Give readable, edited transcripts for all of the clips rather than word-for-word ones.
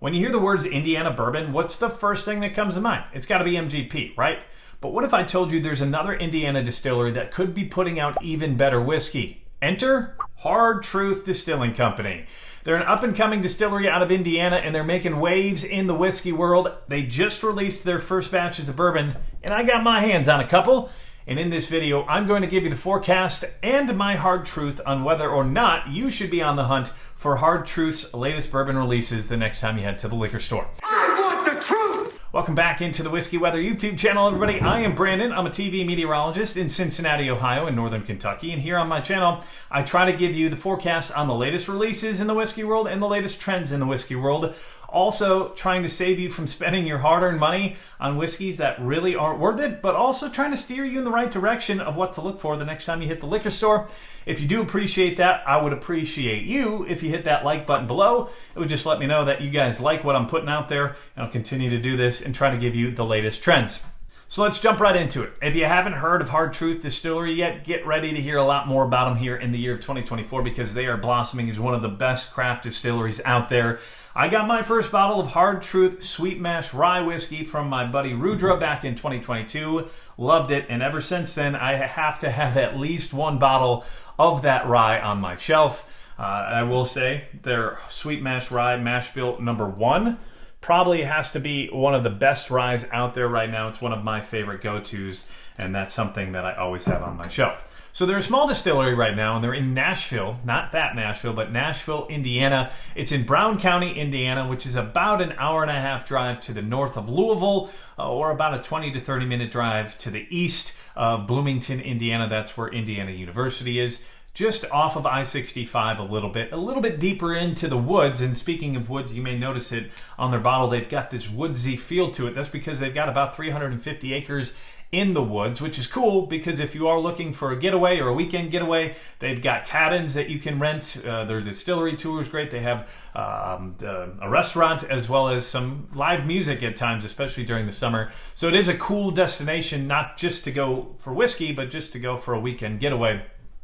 When you hear the words Indiana bourbon, what's the first thing that comes to mind? It's got to be MGP, right? But what if I told you there's another Indiana distillery that could be putting out even better whiskey? Enter Hard Truth Distilling Company. They're an up-and-coming distillery out of Indiana, and they're making waves in the whiskey world. They just released their first batches of bourbon, and I got my hands on a couple. And in this video, I'm going to give you the forecast and my hard truth on whether or not you should be on the hunt for Hard Truth's latest bourbon releases the next time you head to the liquor store. I want the truth! Welcome back into the Whiskey Weather YouTube channel, everybody. I am Brandon. I'm a TV meteorologist in Cincinnati, Ohio, and northern Kentucky. And here on my channel, I try to give you the forecast on the latest releases in the whiskey world and the latest trends in the whiskey world. Also trying to save you from spending your hard-earned money on whiskeys that really aren't worth it, but also trying to steer you in the right direction of what to look for the next time you hit the liquor store. If you do appreciate that, I would appreciate you if you hit that like button below. It would just let me know that you guys like what I'm putting out there, and I'll continue to do this and try to give you the latest trends. So let's jump right into it. If you haven't heard of Hard Truth Distillery yet, get ready to hear a lot more about them here in the year of 2024 because they are blossoming as one of the best craft distilleries out there. I got my first bottle of Hard Truth Sweet Mash Rye Whiskey from my buddy Rudra back in 2022. Loved it, and ever since then, I have to have at least one bottle of that rye on my shelf. I will say their Sweet Mash Rye Mash Bill #1 probably has to be one of the best ryes out there right now. It's one of my favorite go-tos, and that's something that I always have on my shelf. So they're a small distillery right now, and they're in Nashville, not that Nashville, but Nashville, Indiana. It's in Brown County, Indiana, which is about an hour-and-a-half drive to the north of Louisville, or about a 20 to 30-minute drive to the east of Bloomington, Indiana. That's where Indiana University is. Just off of I-65 a little bit deeper into the woods. And speaking of woods, you may notice it on their bottle. They've got this woodsy feel to it. That's because they've got about 350 acres in the woods, which is cool because if you are looking for a getaway or a weekend getaway, they've got cabins that you can rent. Their distillery tour is great. They have a restaurant as well as some live music at times, especially during the summer. So it is a cool destination, not just to go for whiskey, but just to go for a weekend getaway.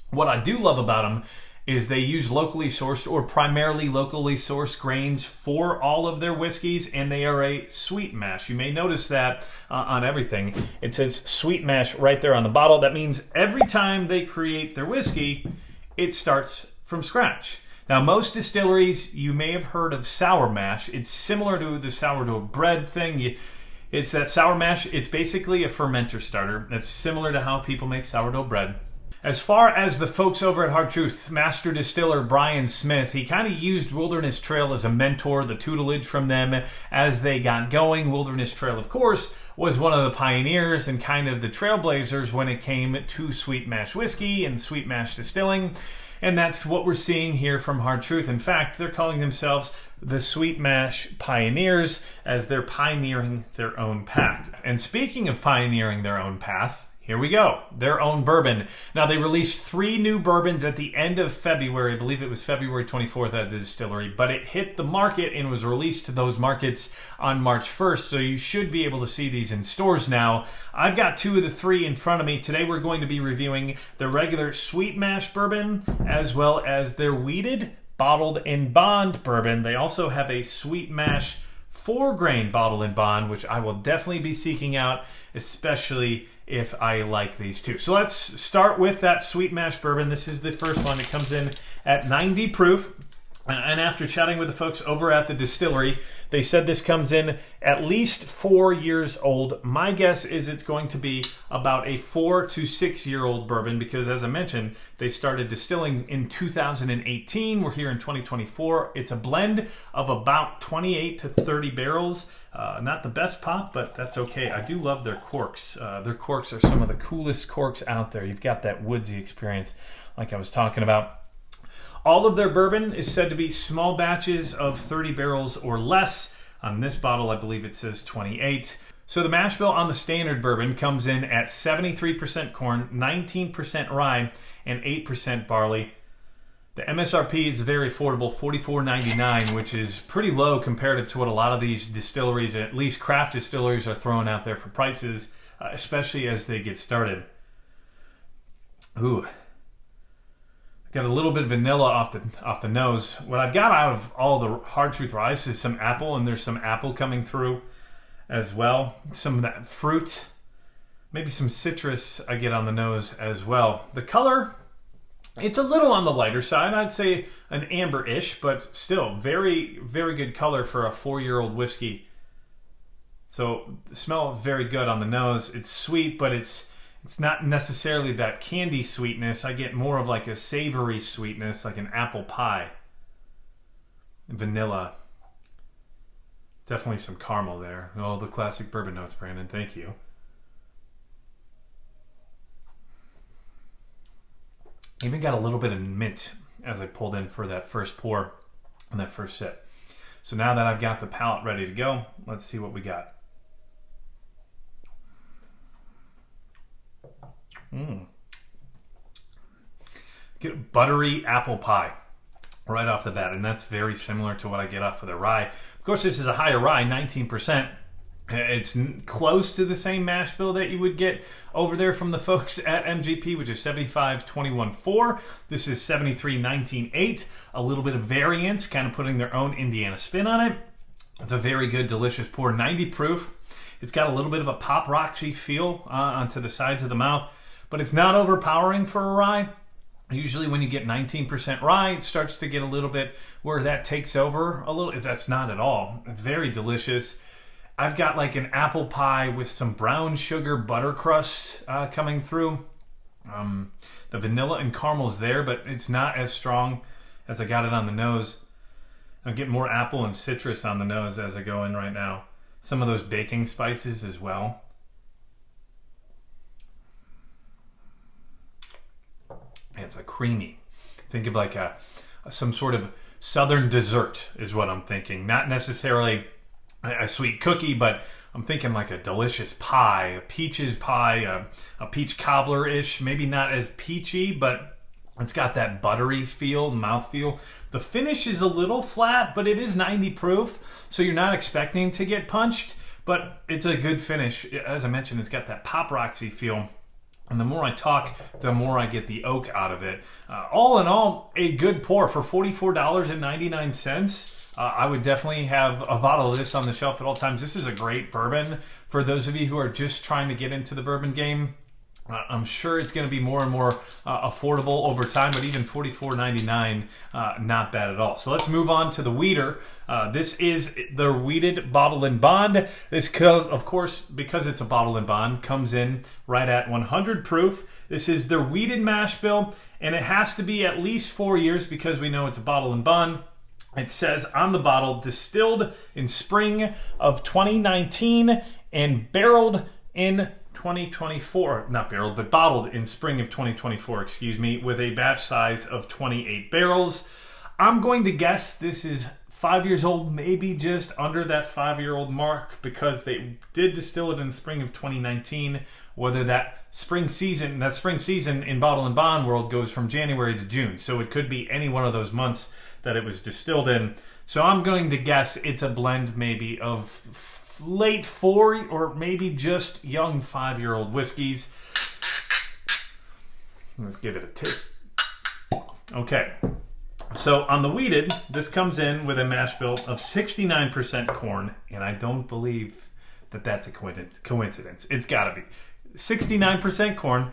What I do love about them is they use locally sourced or primarily locally sourced grains for all of their whiskeys, and they are a sweet mash. You may notice that on everything. It says sweet mash right there on the bottle. That means every time they create their whiskey, it starts from scratch. Now, most distilleries, you may have heard of sour mash. It's similar to the sourdough bread thing. It's that sour mash. It's basically a fermenter starter. That's similar to how people make sourdough bread. As far as the folks over at Hard Truth, Master Distiller Brian Smith, he kind of used Wilderness Trail as a mentor, the tutelage from them as they got going. Wilderness Trail, of course, was one of the pioneers and kind of the trailblazers when it came to sweet mash whiskey and sweet mash distilling. And that's what we're seeing here from Hard Truth. In fact, they're calling themselves the Sweet Mash Pioneers as they're pioneering their own path. And speaking of pioneering their own path, here we go, their own bourbon. Now, they released 3 new bourbons at the end of February. I believe it was February 24th at the distillery, but it hit the market and was released to those markets on March 1st, so you should be able to see these in stores now. I've got 2 of the 3 in front of me. Today, we're going to be reviewing the regular Sweet Mash bourbon as well as their wheated, bottled in Bond bourbon. They also have a Sweet Mash 4-grain bottle in Bond, which I will definitely be seeking out, especially if I like these two. So let's start with that Sweet Mash bourbon. This is the first one. It comes in at 90 proof. And after chatting with the folks over at the distillery, they said this comes in at least 4 years old. My guess is it's going to be about a 4 to 6 year old bourbon because, as I mentioned, they started distilling in 2018. We're here in 2024. It's a blend of about 28 to 30 barrels. Not the best pop, but that's okay. I do love their corks. Their corks are some of the coolest corks out there. You've got that woodsy experience like I was talking about. All of their bourbon is said to be small batches of 30 barrels or less. On this bottle, I believe it says 28. So the mash bill on the standard bourbon comes in at 73% corn, 19% rye, and 8% barley. The MSRP is very affordable, $44.99, which is pretty low comparative to what a lot of these distilleries, at least craft distilleries, are throwing out there for prices, especially as they get started. Ooh. Got a little bit of vanilla off the nose. What I've got out of all the Hard Truth Rye is some apple, and there's some apple coming through as well. Some of that fruit, maybe some citrus I get on the nose as well. The color, it's a little on the lighter side. I'd say an amber-ish, but still very, very good color for a 4-year-old whiskey. So the smell very good on the nose. It's sweet, but it's not necessarily that candy sweetness. I get more of like a savory sweetness, like an apple pie. Vanilla. Definitely some caramel there. Oh, the classic bourbon notes, Brandon. Thank you. Even got a little bit of mint as I pulled in for that first pour and that first sip. So now that I've got the palate ready to go, let's see what we got. Get a buttery apple pie right off the bat, and that's very similar to what I get off of the rye. Of course, this is a higher rye, 19%. It's close to the same mash bill that you would get over there from the folks at MGP, which is 75-21-4. This is 73-19-8. A little bit of variance, kind of putting their own Indiana spin on it. It's a very good, delicious pour, 90 proof. It's got a little bit of a pop roxy feel onto the sides of the mouth, but it's not overpowering for a rye. Usually when you get 19% rye, it starts to get a little bit where that takes over a little. That's not at all. Very delicious. I've got like an apple pie with some brown sugar butter crust coming through. The vanilla and caramel's there, but it's not as strong as I got it on the nose. I'm getting more apple and citrus on the nose as I go in right now. Some of those baking spices as well. It's a creamy. Think of like some sort of southern dessert is what I'm thinking. Not necessarily a sweet cookie, but I'm thinking like a delicious pie, a peaches pie, a peach cobbler-ish. Maybe not as peachy, but it's got that buttery feel, mouth feel. The finish is a little flat, but it is 90 proof, so you're not expecting to get punched, but it's a good finish. As I mentioned, it's got that pop roxy feel. And the more I talk, the more I get the oak out of it. All in all, a good pour for $44.99. I would definitely have a bottle of this on the shelf at all times. This is a great bourbon for those of you who are just trying to get into the bourbon game. I'm sure it's going to be more and more affordable over time, but even $44.99, not bad at all. So let's move on to the weeder. This is the wheated bottle and bond. This, of course, because it's a bottle and bond, comes in right at 100 proof. This is the wheated mash bill, and it has to be at least 4 years because we know it's a bottle and bond. It says on the bottle, distilled in spring of 2019 and barreled in 2024, not barreled, but bottled in spring of 2024, excuse me, with a batch size of 28 barrels. I'm going to guess this is 5 years old, maybe just under that 5-year-old mark, because they did distill it in spring of 2019. Whether that spring season in bottle and bond world goes from January to June, so it could be any one of those months that it was distilled in. So I'm going to guess it's a blend maybe of late 4 or maybe just young 5-year-old whiskeys. Let's give it a taste. Okay, so on the wheated, this comes in with a mash bill of 69% corn, and I don't believe that that's a coincidence. It's got to be 69% corn,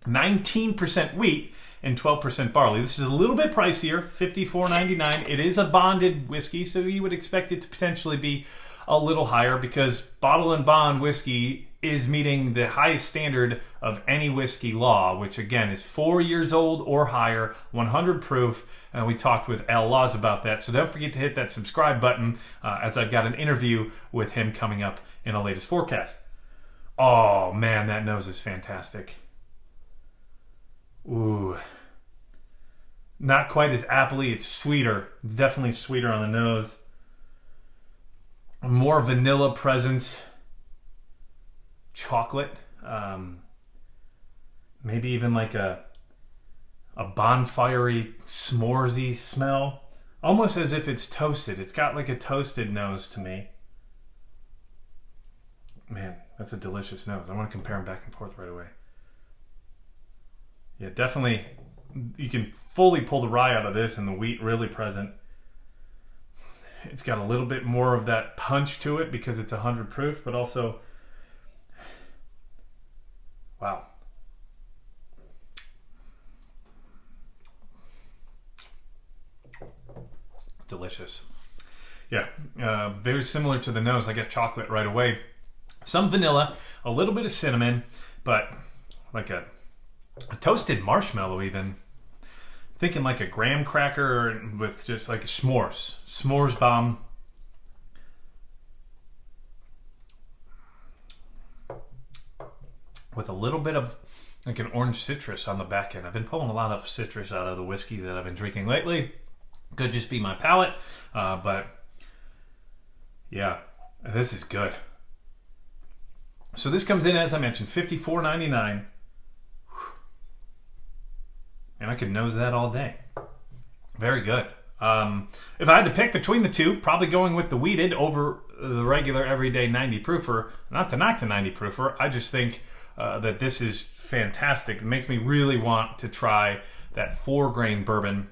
19% wheat, and 12% barley. This is a little bit pricier, $54.99. It is a bonded whiskey, so you would expect it to potentially be a little higher because bottle and bond whiskey is meeting the highest standard of any whiskey law, which again is 4 years old or higher, 100 proof. And we talked with Al Laws about that. So don't forget to hit that subscribe button as I've got an interview with him coming up in a latest forecast. Oh man, that nose is fantastic. Ooh. Not quite as appley, it's sweeter. Definitely sweeter on the nose. More vanilla presence. Chocolate. Maybe even like a bonfire-y, s'moresy smell. Almost as if it's toasted. It's got like a toasted nose to me. Man, that's a delicious nose. I want to compare them back and forth right away. Yeah, definitely you can fully pull the rye out of this, and the wheat really present. It's got a little bit more of that punch to it because it's 100 proof, but also, wow. Delicious. Yeah, very similar to the nose. I get chocolate right away. Some vanilla, a little bit of cinnamon, but like a toasted marshmallow even. Thinking like a graham cracker with just like s'mores. S'mores bomb. With a little bit of like an orange citrus on the back end. I've been pulling a lot of citrus out of the whiskey that I've been drinking lately. Could just be my palate, but yeah, this is good. So this comes in, as I mentioned, $54.99. And I could nose that all day. Very good. If I had to pick between the two, probably going with the wheated over the regular everyday 90 proofer. Not to knock the 90 proofer, I just think that this is fantastic. It makes me really want to try that 4-grain bourbon,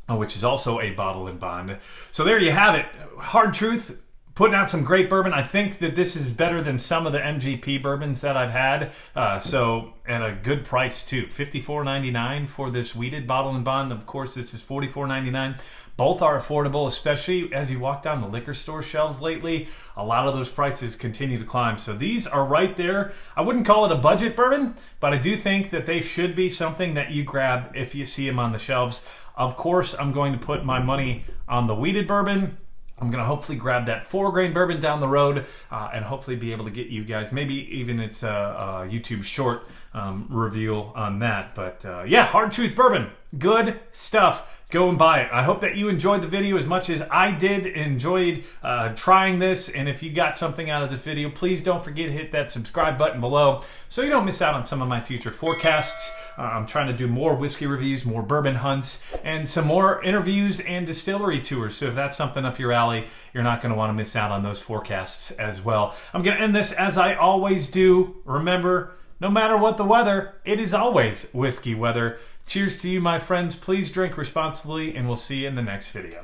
which is also a bottle and bond. So there you have it. Hard truth, putting out some great bourbon. I think that this is better than some of the MGP bourbons that I've had. So at a good price too. $54.99 for this wheated bottle and bond. Of course, this is $44.99. Both are affordable, especially as you walk down the liquor store shelves lately. A lot of those prices continue to climb. So these are right there. I wouldn't call it a budget bourbon, but I do think that they should be something that you grab if you see them on the shelves. Of course, I'm going to put my money on the wheated bourbon. I'm going to hopefully grab that 4-grain bourbon down the road and hopefully be able to get you guys, maybe even it's a YouTube short review on that. But yeah, Hard Truth Bourbon, good stuff. Go and buy it. I hope that you enjoyed the video as much as I did, enjoyed trying this. And if you got something out of the video, please don't forget to hit that subscribe button below so you don't miss out on some of my future forecasts. I'm trying to do more whiskey reviews, more bourbon hunts, and some more interviews and distillery tours. So if that's something up your alley, you're not going to want to miss out on those forecasts as well. I'm going to end this as I always do. Remember, no matter what the weather, it is always whiskey weather. Cheers to you, my friends. Please drink responsibly, and we'll see you in the next video.